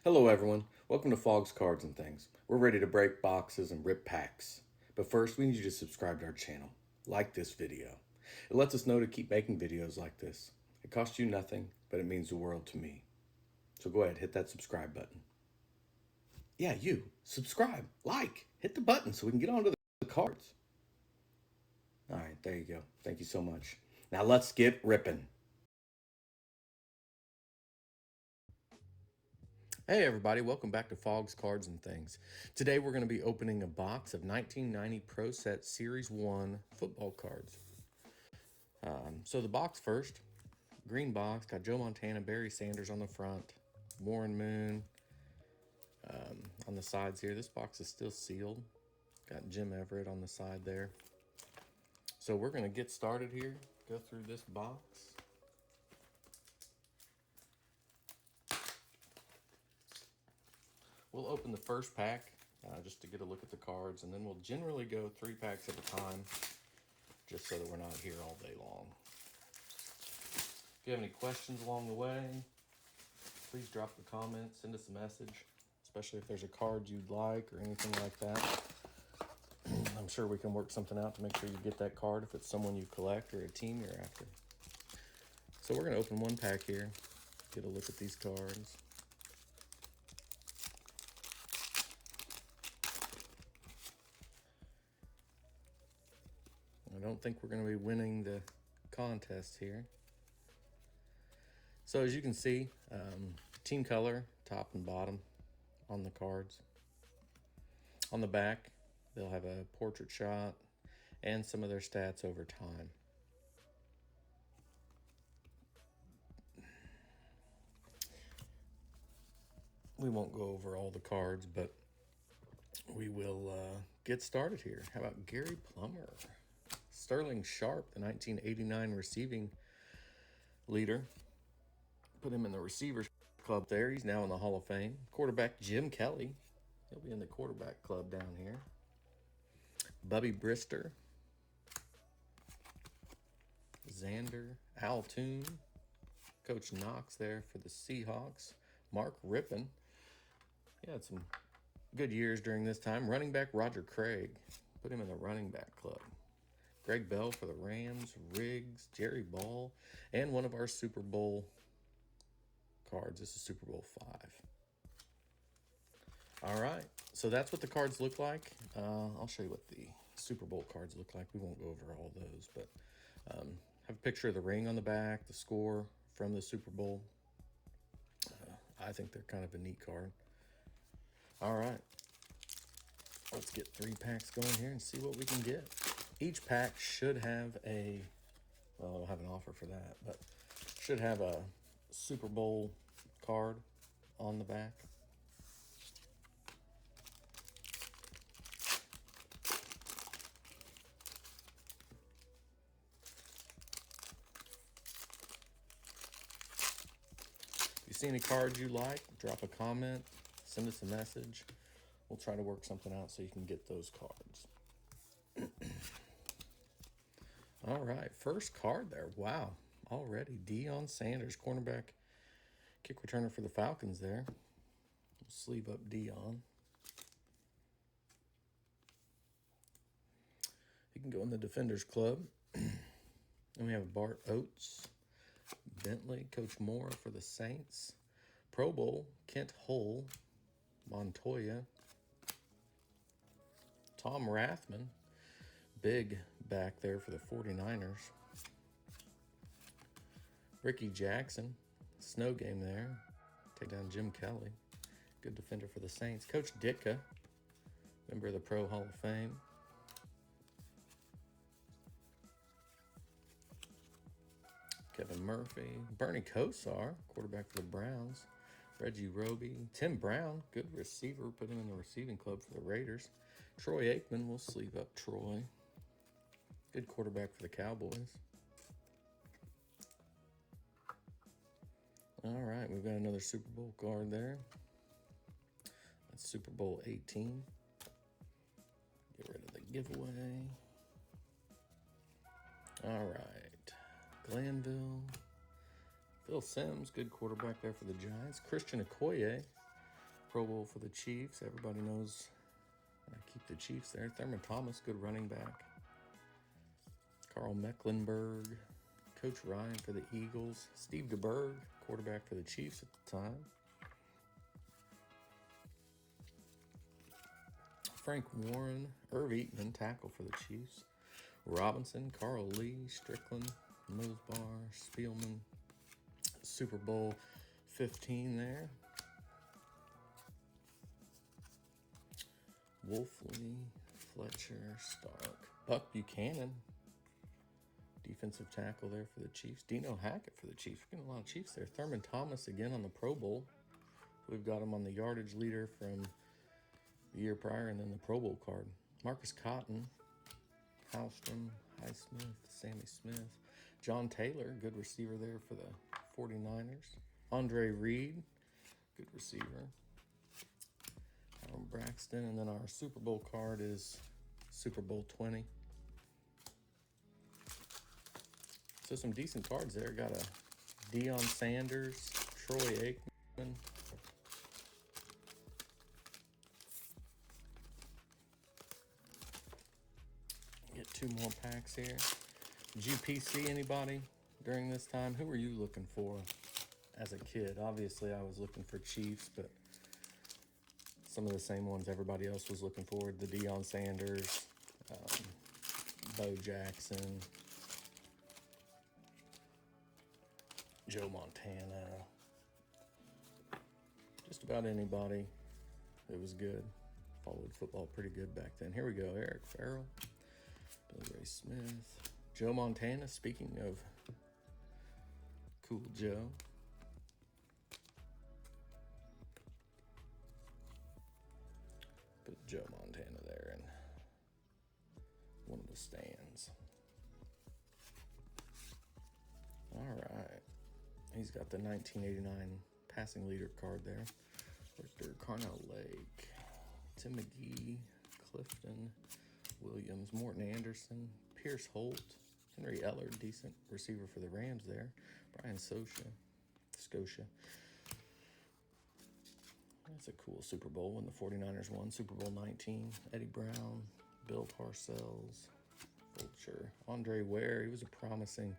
Hello, everyone. Welcome to Fogg's Cards and Things. We're ready to break boxes and rip packs. But first, we need you to subscribe to our channel. Like this video. It lets us know to keep making videos like this. It costs you nothing, but it means the world to me. So go ahead, hit that subscribe button. Yeah, you. Subscribe. Like. Hit the button so we can get onto the cards. All right, there you go. Thank you so much. Now let's get ripping. Hey everybody, welcome back to Fogg's Cards and Things. Today we're going to be opening a box of 1990 Pro Set Series 1 football cards. So the box first, green box, got Joe Montana, Barry Sanders on the front, Warren Moon on the sides here. This box is still sealed. Got Jim Everett on the side there. So we're going to get started here, go through this box. We'll open the first pack just to get a look at the cards, and then we'll generally go 3 packs at a time just so that we're not here all day long. If you have any questions along the way, please drop the comments, send us a message, especially if there's a card you'd like or anything like that. I'm sure we can work something out to make sure you get that card if it's someone you collect or a team you're after. So we're going to open one pack here, get a look at these cards. I don't think we're going to be winning the contest here. So as you can see, team color, top and bottom on the cards. On the back, they'll have a portrait shot and some of their stats over time. We won't go over all the cards, but we will get started here. How about Gary Plummer? Sterling Sharp, the 1989 receiving leader. Put him in the receivers club there. He's now in the Hall of Fame. Quarterback Jim Kelly. He'll be in the quarterback club down here. Bubby Brister. Xander Altoon. Coach Knox there for the Seahawks. Mark Rippon. He had some good years during this time. Running back Roger Craig. Put him in the running back club. Greg Bell for the Rams. Riggs. Jerry Ball. And one of our Super Bowl cards. This is Super Bowl 5. All right. So that's what the cards look like. I'll show you what the Super Bowl cards look like. We won't go over all those, but have a picture of the ring on the back, the score from the Super Bowl. I think they're kind of a neat card. All right. Let's get 3 packs going here and see what we can get. Each pack should have a, well, I don't have an offer for that, but should have a Super Bowl card on the back. If you see any cards you like, drop a comment, send us a message. We'll try to work something out so you can get those cards. All right, first card there. Wow, already Deion Sanders, cornerback, kick returner for the Falcons there. We'll sleeve up Deion. He can go in the Defenders Club. And we have Bart Oates, Bentley, Coach Moore for the Saints. Pro Bowl, Kent Hull, Montoya. Tom Rathman, big back there for the 49ers. Ricky Jackson, snow game there. Take down Jim Kelly, good defender for the Saints. Coach Ditka, member of the Pro Hall of Fame. Kevin Murphy, Bernie Kosar, quarterback for the Browns. Reggie Roby, Tim Brown, good receiver, put him in the receiving club for the Raiders. Troy Aikman, we'll sleeve up Troy. Good quarterback for the Cowboys. All right, we've got another Super Bowl card there. That's Super Bowl 18. Get rid of the giveaway. All right, Glanville. Phil Simms, good quarterback there for the Giants. Christian Okoye, Pro Bowl for the Chiefs. Everybody knows I keep the Chiefs there. Thurman Thomas, good running back. Carl Mecklenburg, Coach Ryan for the Eagles. Steve DeBerg, quarterback for the Chiefs at the time. Frank Warren, Irv Eatman, tackle for the Chiefs. Robinson, Carl Lee, Strickland, Mosbar, Spielman. Super Bowl 15 there. Wolfley, Fletcher, Stark. Buck Buchanan, defensive tackle there for the Chiefs. Dino Hackett for the Chiefs. We're getting a lot of Chiefs there. Thurman Thomas again on the Pro Bowl. We've got him on the yardage leader from the year prior, and then the Pro Bowl card. Marcus Cotton, Halstrom, Highsmith, Sammy Smith. John Taylor, good receiver there for the 49ers. Andre Reed, good receiver. Aaron Braxton, and then our Super Bowl card is Super Bowl 20. So some decent cards there. Got a Deion Sanders, Troy Aikman. Get two more packs here. Did you PC anybody during this time? Who were you looking for as a kid? Obviously, I was looking for Chiefs, but some of the same ones everybody else was looking for. The Deion Sanders, Bo Jackson, Joe Montana. Just about anybody that was good. Followed football pretty good back then. Here we go. Eric Farrell, Billy Ray Smith, Joe Montana. Speaking of Cool Joe. Put Joe Montana there in one of the stands. All right. He's got the 1989 passing leader card there. Richter, Carnell Lake, Tim McGee, Clifton, Williams, Morton Anderson, Pierce Holt, Henry Eller, decent receiver for the Rams there. Brian Scotia. That's a cool Super Bowl when the 49ers won. Super Bowl 19. Eddie Brown, Bill Parcells, Vulture, Andre Ware. He was a promising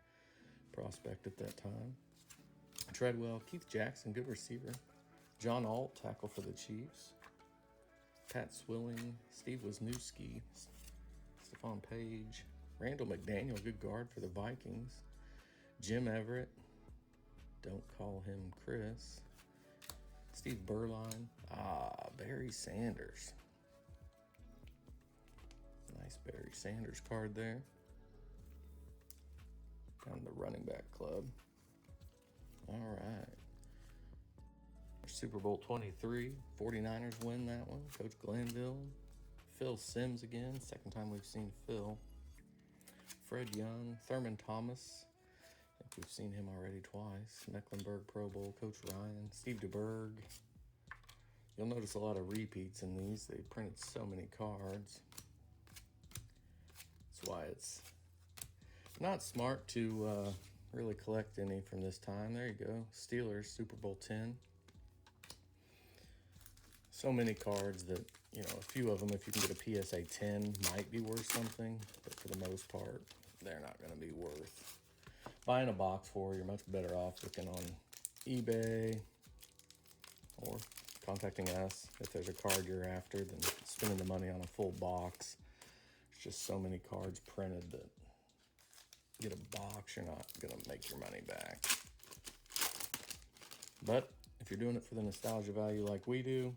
prospect at that time. Treadwell, Keith Jackson, good receiver. John Alt, tackle for the Chiefs. Pat Swilling, Steve Wisniewski, Stephon Page, Randall McDaniel, good guard for the Vikings. Jim Everett, don't call him Chris. Steve Berline, Barry Sanders. Nice Barry Sanders card there. Down the running back club. All right. Super Bowl 23, 49ers win that one. Coach Glanville. Phil Simms again, second time we've seen Phil. Fred Young, Thurman Thomas. I think we've seen him already twice. Mecklenburg Pro Bowl, Coach Ryan. Steve DeBerg. You'll notice a lot of repeats in these. They printed so many cards. That's why it's not smart to really collect any from this time. There you go. Steelers, Super Bowl 10. So many cards that, you know, a few of them, if you can get a PSA 10, might be worth something. But for the most part, they're not going to be worth buying a box for. You're much better off looking on eBay or contacting us if there's a card you're after than spending the money on a full box. There's just so many cards printed that get a box, you're not going to make your money back. But if you're doing it for the nostalgia value like we do,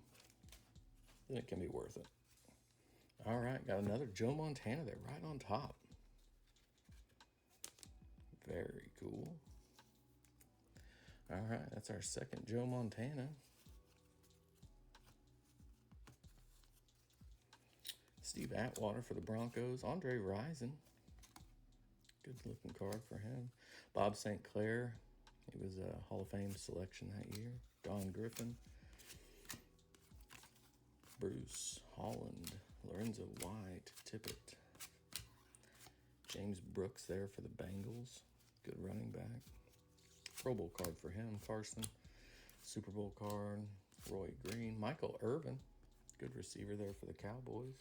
then it can be worth it. All right, got another Joe Montana there right on top. Very cool. All right, that's our second Joe Montana. Steve Atwater for the Broncos. Andre Rison. Good looking card for him. Bob St. Clair. He was a Hall of Fame selection that year. Don Griffin. Bruce Holland. Lorenzo White. Tippett. James Brooks there for the Bengals. Good running back. Pro Bowl card for him. Carson. Super Bowl card. Roy Green. Michael Irvin, good receiver there for the Cowboys.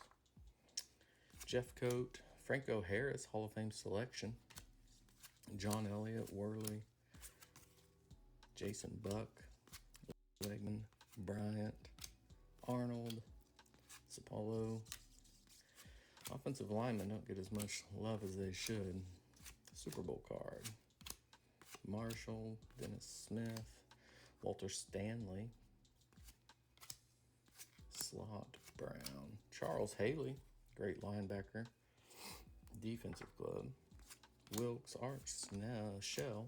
Jeff Coat, Franco Harris, Hall of Fame selection. John Elliott, Worley. Jason Buck, Wegman, Bryant, Arnold, Sapolo. Offensive linemen don't get as much love as they should. Super Bowl card. Marshall, Dennis Smith, Walter Stanley, Slot Brown, Charles Haley, great linebacker, defensive glove. Wilkes, Art Shell,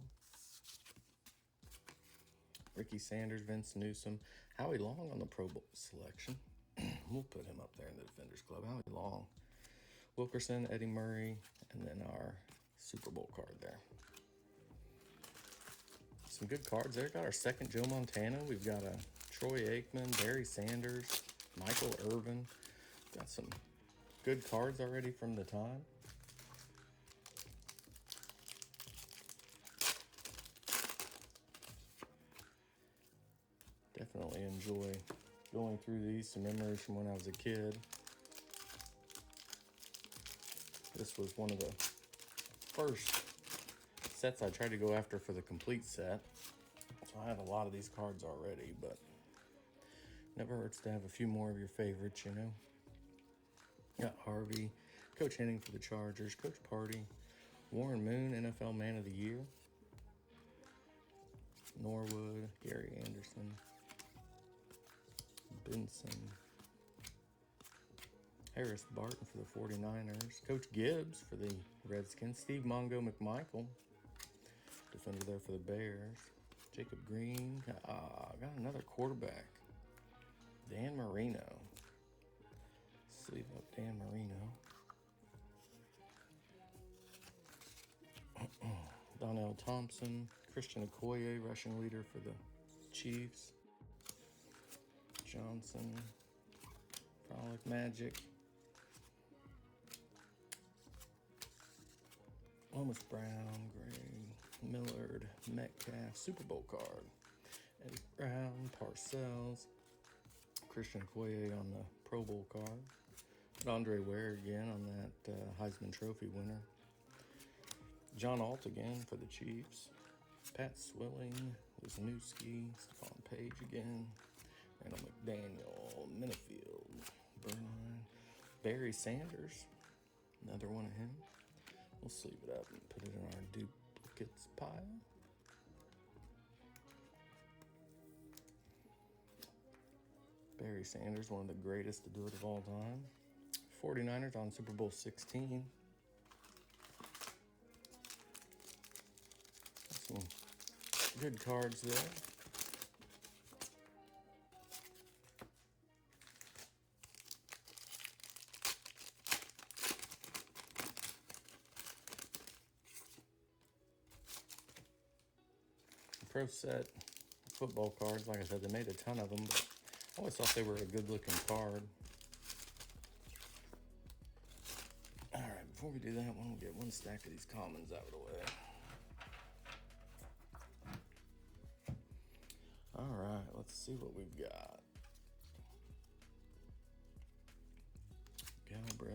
Ricky Sanders, Vince Newsom, Howie Long on the Pro Bowl selection. We'll put him up there in the Defenders Club. Howie Long, Wilkerson, Eddie Murray, and then our Super Bowl card there. Some good cards there. Got our second Joe Montana. We've got a Troy Aikman, Barry Sanders, Michael Irvin. Got some good cards already from the time. Definitely enjoy going through these. Some memories from when I was a kid. This was one of the first sets I tried to go after for the complete set. So I have a lot of these cards already, but never hurts to have a few more of your favorites, you know. Got Harvey, Coach Henning for the Chargers, Coach Party, Warren Moon, NFL Man of the Year, Norwood, Gary Anderson, Benson, Harris Barton for the 49ers, Coach Gibbs for the Redskins, Steve Mongo McMichael, defender there for the Bears, Jacob Green, got another quarterback, Dan Marino. Sleeve up Dan Marino. Donnell Thompson, Christian Okoye, rushing leader for the Chiefs. Johnson, Frolic Magic. Lomas Brown, Gray, Millard, Metcalf, Super Bowl card. Eddie Brown, Parcells, Christian Okoye on the Pro Bowl card. Andre Ware again on that Heisman Trophy winner. John Alt again for the Chiefs. Pat Swilling, Wisniewski, Stephon Page again. Randall McDaniel, Minifield, Bernine, Barry Sanders, another one of him. We'll sleeve it up and put it in our duplicates pile. Barry Sanders, one of the greatest to do it of all time. 49ers on Super Bowl 16. Some good cards there. Pro set football cards, like I said, they made a ton of them, but I always thought they were a good looking card. All right, before we do that, we'll get one stack of these commons out of the way. All right, let's see what we've got. Galbraith,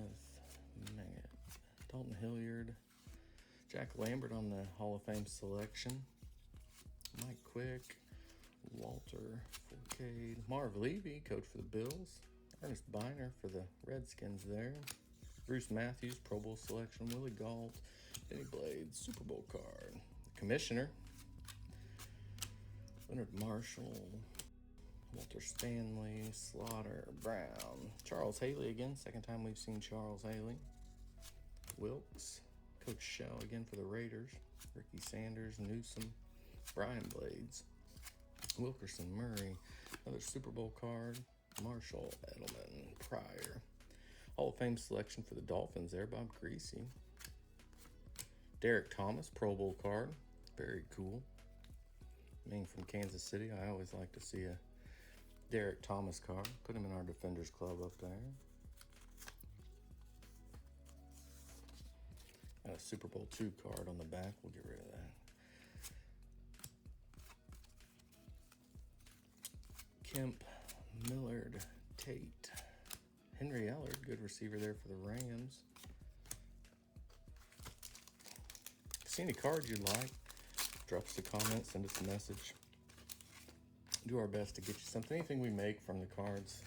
Maggot, Dalton Hilliard, Jack Lambert on the Hall of Fame selection, Mike Quick, Walter Forcade, Marv Levy, coach for the Bills, Ernest Biner for the Redskins there, Bruce Matthews, Pro Bowl selection, Willie Gault, Denny Blades, Super Bowl card, Commissioner, Leonard Marshall, Walter Stanley, Slaughter, Brown, Charles Haley again, second time we've seen Charles Haley, Wilkes, Coach Shell again for the Raiders, Ricky Sanders, Newsom, Brian Blades, Wilkerson, Murray, another Super Bowl card, Marshall, Edelman, Pryor, Hall of Fame selection for the Dolphins there, Bob Greasy, Derek Thomas, Pro Bowl card, very cool. Being from Kansas City, I always like to see a Derek Thomas card. Put him in our Defenders Club up there. Got a Super Bowl II card on the back. We'll get rid of that. Kemp, Millard, Tate, Henry Ellard, good receiver there for the Rams. See any cards you'd like? Drop us a comment, send us a message. Do our best to get you something. Anything we make from the cards,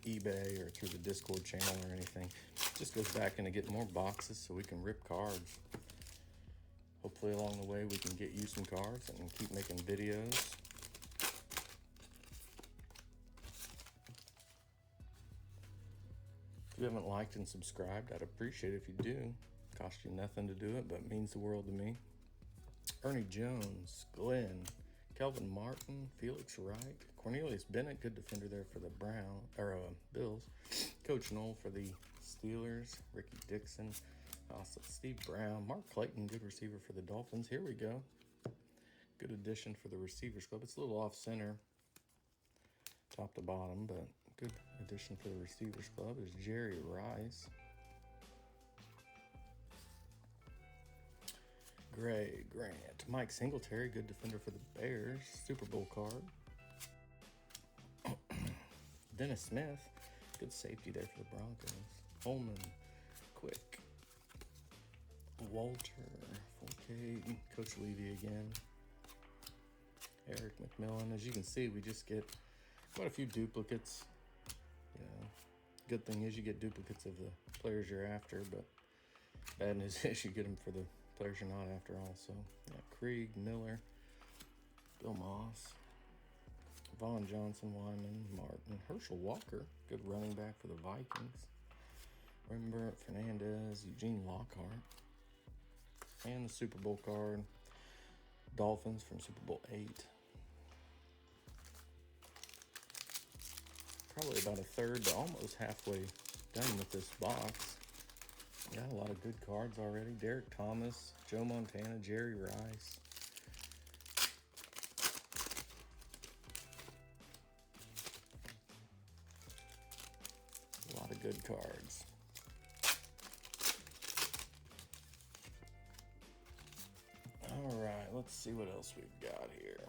eBay or through the Discord channel or anything, just goes back into getting more boxes so we can rip cards. Hopefully along the way we can get you some cards and keep making videos. If you haven't liked and subscribed, I'd appreciate it if you do. Cost you nothing to do it, but it means the world to me. Ernie Jones, Glenn, Kelvin Martin, Felix Wright, Cornelius Bennett, good defender there for the Bills. Coach Knoll for the Steelers, Ricky Dixon, also Steve Brown, Mark Clayton, good receiver for the Dolphins. Here we go. Good addition for the Receivers Club. It's a little off center, top to bottom, but good addition for the Receivers Club is Jerry Rice. Gray Grant, Mike Singletary, good defender for the Bears, Super Bowl card. Dennis Smith, good safety there for the Broncos. Holman, Quick, Walter, 4K, Coach Levy again. Eric McMillan. As you can see, we just get quite a few duplicates. You know, good thing is you get duplicates of the players you're after, but bad news is you get them for the players you're not after also. Yeah, Krieg, Miller, Bill Moss, Vaughn Johnson, Wyman, Martin, Herschel Walker, good running back for the Vikings. Rembrandt Fernandez, Eugene Lockhart, and the Super Bowl card, Dolphins from Super Bowl 8. Probably about a third to almost halfway done with this box. Got a lot of good cards already. Derek Thomas, Joe Montana, Jerry Rice. A lot of good cards. All right, let's see what else we've got here.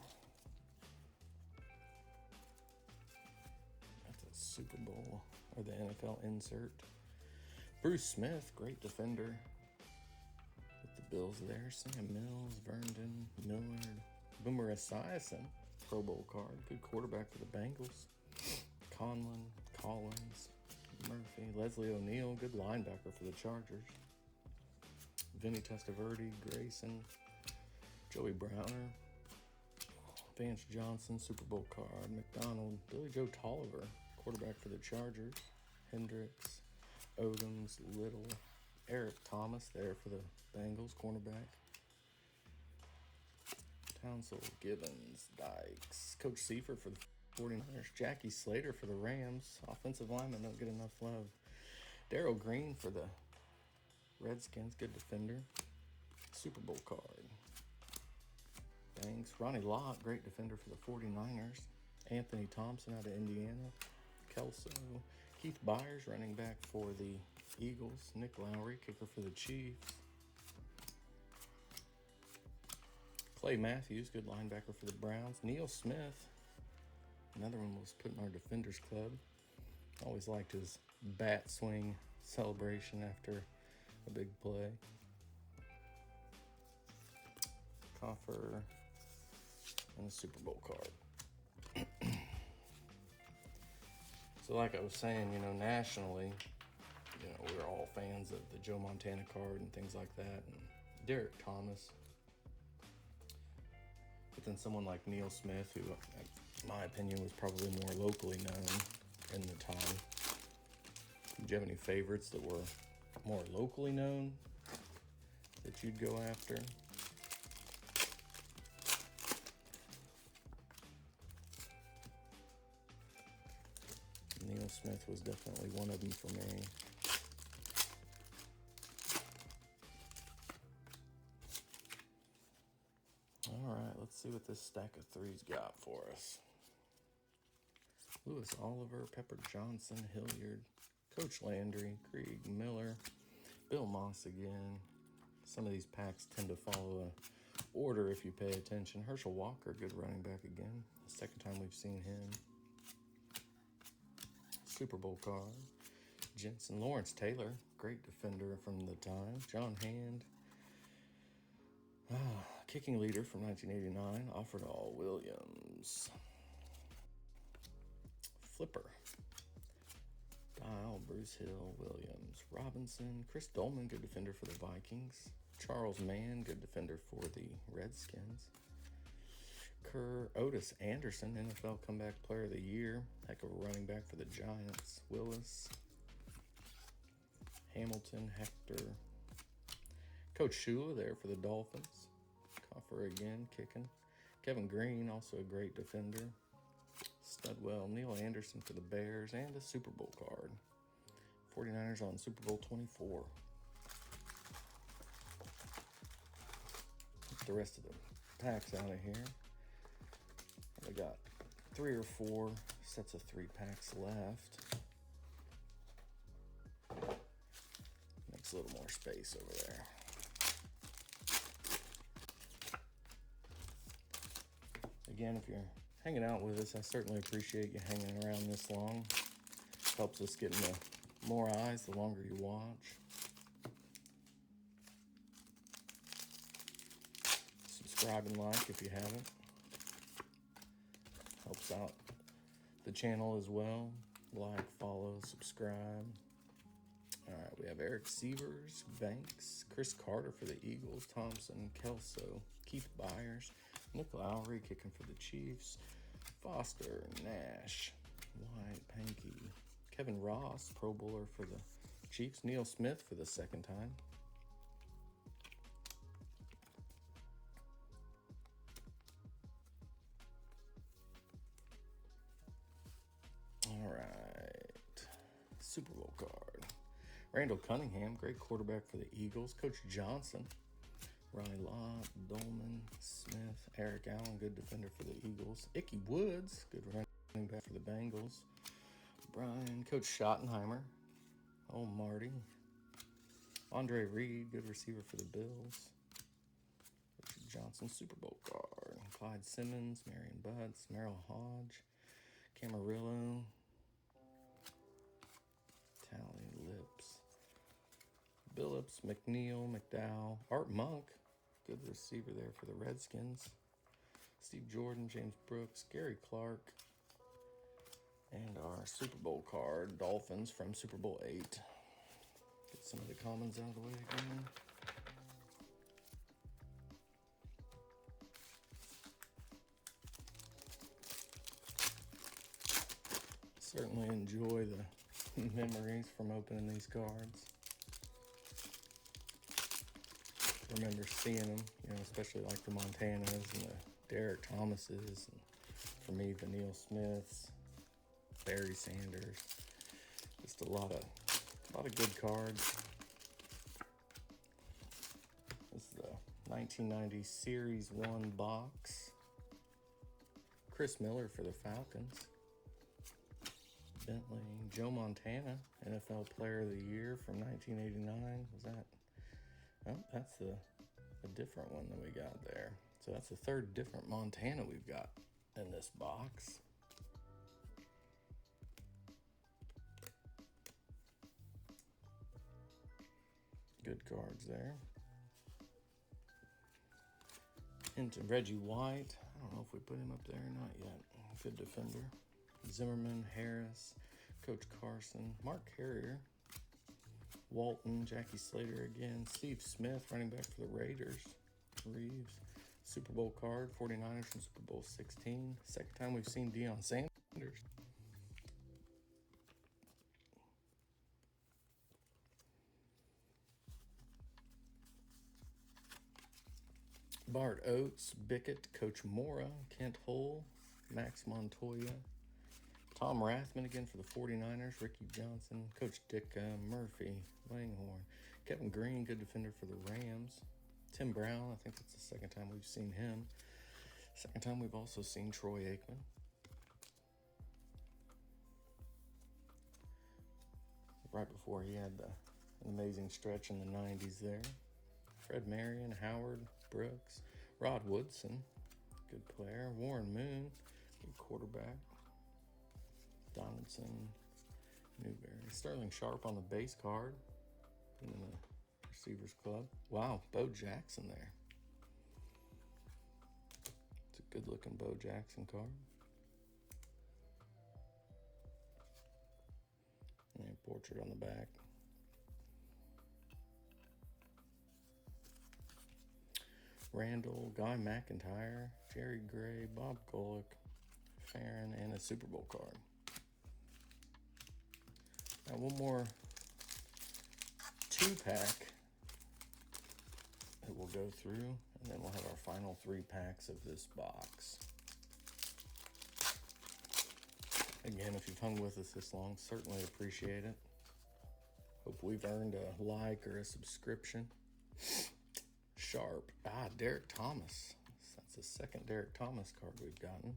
That's a Super Bowl or the NFL insert. Bruce Smith, great defender with the Bills there. Sam Mills, Vernon, Millard, Boomer Esiason, Pro Bowl card. Good quarterback for the Bengals. Conlon, Collins, Murphy, Leslie O'Neal, good linebacker for the Chargers. Vinny Testaverde, Grayson, Joey Browner, Vance Johnson, Super Bowl card. McDonald, Billy Joe Tolliver, quarterback for the Chargers. Hendricks, Odoms, Little, Eric Thomas there for the Bengals, cornerback. Townsend, Gibbons, Dykes, Coach Seifert for the 49ers, Jackie Slater for the Rams. Offensive linemen don't get enough love. Darryl Green for the Redskins, good defender. Super Bowl card. Thanks. Ronnie Lott, great defender for the 49ers. Anthony Thompson out of Indiana. Kelso. Keith Byers, running back for the Eagles. Nick Lowry, kicker for the Chiefs. Clay Matthews, good linebacker for the Browns. Neil Smith, another one was put in our Defenders Club. Always liked his bat swing celebration after a big play. Coffer, and a Super Bowl card. So like I was saying, you know, nationally, you know, we're all fans of the Joe Montana card and things like that, and Derek Thomas. But then someone like Neil Smith, who, in my opinion, was probably more locally known in the time. Do you have any favorites that were more locally known that you'd go after? Neil Smith was definitely one of them for me. All right, let's see what this stack of threes got for us. Lewis Oliver, Pepper Johnson, Hilliard, Coach Landry, Krieg, Miller, Bill Moss again. Some of these packs tend to follow a order if you pay attention. Herschel Walker, good running back again. The second time we've seen him. Super Bowl card. Jensen Lawrence Taylor, great defender from the time. John Hand, kicking leader from 1989. Alfred All Williams. Flipper. Dial, Bruce Hill, Williams. Robinson, Chris Dolman, good defender for the Vikings. Charles Mann, good defender for the Redskins. Kerr, Otis Anderson, NFL Comeback Player of the Year. Heck of a running back for the Giants. Willis. Hamilton, Hector. Coach Shula there for the Dolphins. Coffer again, kicking. Kevin Green, also a great defender. Studwell, Neil Anderson for the Bears, and a Super Bowl card. 49ers on Super Bowl 24. Get the rest of the packs out of here. We got 3 or 4 sets of 3 packs left. Makes a little more space over there. Again, if you're hanging out with us, I certainly appreciate you hanging around this long. Helps us get into more eyes the longer you watch. Subscribe and like if you haven't. Helps out the channel as well. Like, follow, subscribe. All right, we have Eric Sievers, Banks, Chris Carter for the Eagles, Thompson, Kelso, Keith Byers, Nick Lowry kicking for the Chiefs, Foster, Nash, White, Pankey, Kevin Ross, Pro Bowler for the Chiefs, Neil Smith for the second time. All right, Super Bowl card. Randall Cunningham, great quarterback for the Eagles. Coach Johnson, Ronnie Lott, Dolman, Smith, Eric Allen, good defender for the Eagles. Ickey Woods, good running back for the Bengals. Brian, Coach Schottenheimer. Oh, Marty. Andre Reed, good receiver for the Bills. Richard Johnson, Super Bowl card. Clyde Simmons, Marion Butts, Merrill Hodge, Camarillo, Tally Lips, Billups, McNeil, McDowell, Art Monk, good receiver there for the Redskins. Steve Jordan, James Brooks, Gary Clark, and our Super Bowl card, Dolphins from Super Bowl 8. Get some of the commons out of the way again. Certainly enjoy the memories from opening these cards. Remember seeing them, especially like the Montanas and the Derek Thomases, and for me, the Neil Smiths, Barry Sanders. Just a lot of good cards. This is the 1990 Series 1 box. Chris Miller for the Falcons. Bentley, Joe Montana, NFL Player of the Year from 1989. Was that? Oh, that's a different one than we got there. So that's the third different Montana we've got in this box. Good cards there. Into Reggie White. I don't know if we put him up there or not yet. Good defender. Zimmerman, Harris, Coach Carson, Mark Carrier, Walton, Jackie Slater again, Steve Smith, running back for the Raiders, Reeves, Super Bowl card, 49ers from Super Bowl 16. Second time we've seen Deion Sanders. Bart Oates, Bickett, Coach Mora, Kent Hull, Max Montoya, Tom Rathman again for the 49ers, Ricky Johnson, Coach Dick Murphy, Langhorne, Kevin Green, good defender for the Rams, Tim Brown, I think that's the second time we've seen him. Second time we've also seen Troy Aikman. Right before he had an amazing stretch in the 90s there. Fred Marion, Howard, Brooks, Rod Woodson, good player, Warren Moon, good quarterback. Donaldson, Newberry. Sterling Sharp on the base card. In the Receivers Club. Wow, Bo Jackson there. It's a good looking Bo Jackson card. And portrait on the back. Randall, Guy McIntyre, Jerry Gray, Bob Golick, Farron, and a Super Bowl card. Now one more 2-pack that we'll go through, and then we'll have our final 3 packs of this box. Again, if you've hung with us this long, certainly appreciate it. Hope we've earned a like or a subscription. Sharp. Derek Thomas. That's the second Derek Thomas card we've gotten.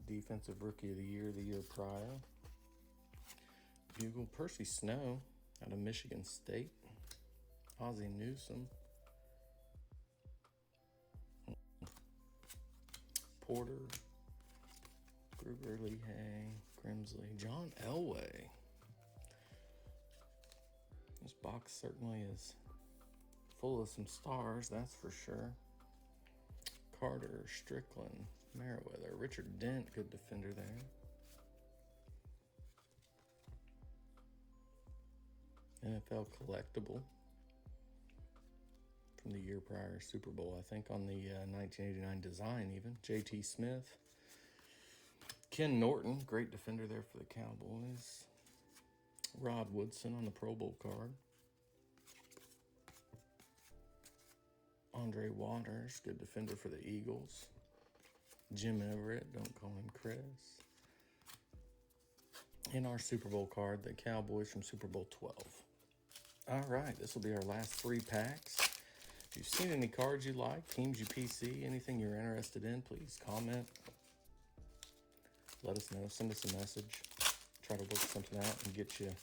Defensive Rookie of the year prior. Bugle. Percy Snow out of Michigan State. Ozzie Newsome. Porter. Gruber, Lehigh, Grimsley. John Elway. This box certainly is full of some stars, that's for sure. Carter, Strickland, Merriweather, Richard Dent, good defender there. NFL collectible from the year prior Super Bowl, I think on the 1989 design even. J.T. Smith. Ken Norton, great defender there for the Cowboys. Rod Woodson on the Pro Bowl card. Andre Waters, good defender for the Eagles. Jim Everett, don't call him Chris. And our Super Bowl card, the Cowboys from Super Bowl 12. All right, this will be our last 3 packs. If you've seen any cards you like, teams you PC, anything you're interested in, please comment. Let us know, send us a message. Try to work something out and get you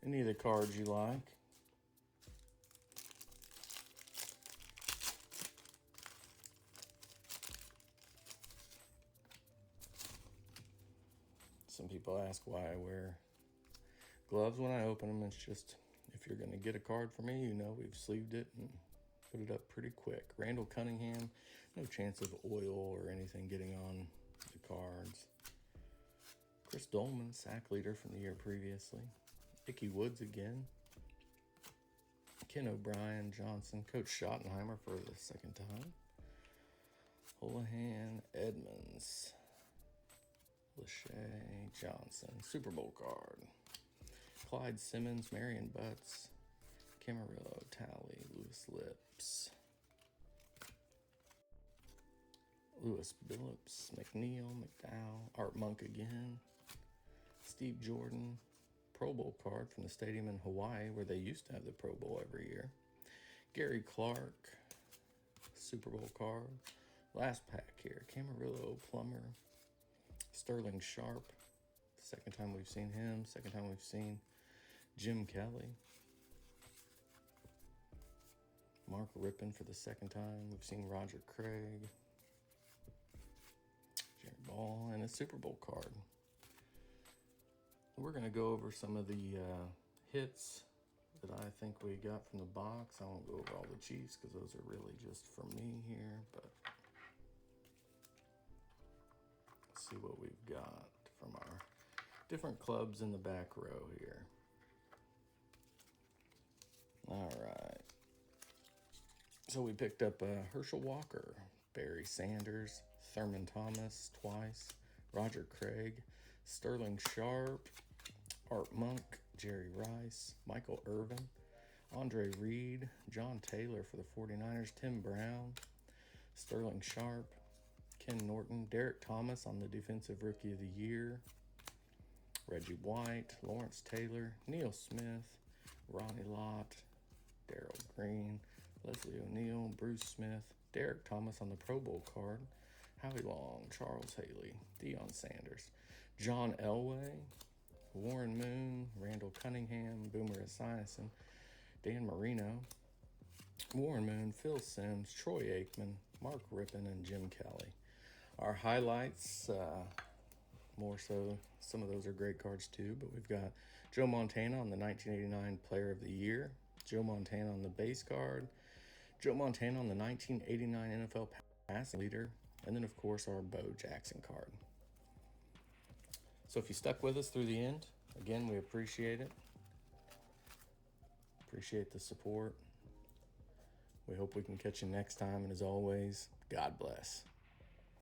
any of the cards you like. Some people ask why I wear gloves when I open them. It's just, if you're going to get a card for me, you know we've sleeved it and put it up pretty quick. Randall Cunningham, no chance of oil or anything getting on the cards. Chris Dolman, sack leader from the year previously. Ickey Woods again. Ken O'Brien, Johnson, Coach Schottenheimer for the second time. Houlihan, Edmonds, Lachey, Johnson, Super Bowl card. Clyde Simmons, Marion Butts, Camarillo, Talley, Lewis Lips, Lewis Billups, McNeil, McDowell, Art Monk again, Steve Jordan, Pro Bowl card from the stadium in Hawaii where they used to have the Pro Bowl every year. Gary Clark, Super Bowl card. Last pack here, Camarillo, Plummer, Sterling Sharp, second time we've seen him, second time we've seen Jim Kelly. Mark Rippon for the second time. We've seen Roger Craig, Jared Ball, and a Super Bowl card. We're going to go over some of the hits that I think we got from the box. I won't go over all the Chiefs because those are really just for me here, but let's see what we've got from our different clubs in the back row here. All right. So we picked up Herschel Walker, Barry Sanders, Thurman Thomas twice, Roger Craig, Sterling Sharp, Art Monk, Jerry Rice, Michael Irvin, Andre Reed, John Taylor for the 49ers, Tim Brown, Sterling Sharp, Ken Norton, Derek Thomas on the Defensive Rookie of the Year, Reggie White, Lawrence Taylor, Neil Smith, Ronnie Lott, Darrell Green, Leslie O'Neal, Bruce Smith, Derek Thomas on the Pro Bowl card, Howie Long, Charles Haley, Deion Sanders, John Elway, Warren Moon, Randall Cunningham, Boomer Esiason, Dan Marino, Warren Moon, Phil Simms, Troy Aikman, Mark Rippon, and Jim Kelly. Our highlights, more so, some of those are great cards too, but we've got Joe Montana on the 1989 Player of the Year, Joe Montana on the base card, Joe Montana on the 1989 NFL passing leader, and then of course our Bo Jackson card. So if you stuck with us through the end, again, we appreciate it. Appreciate the support. We hope we can catch you next time, and as always, God bless.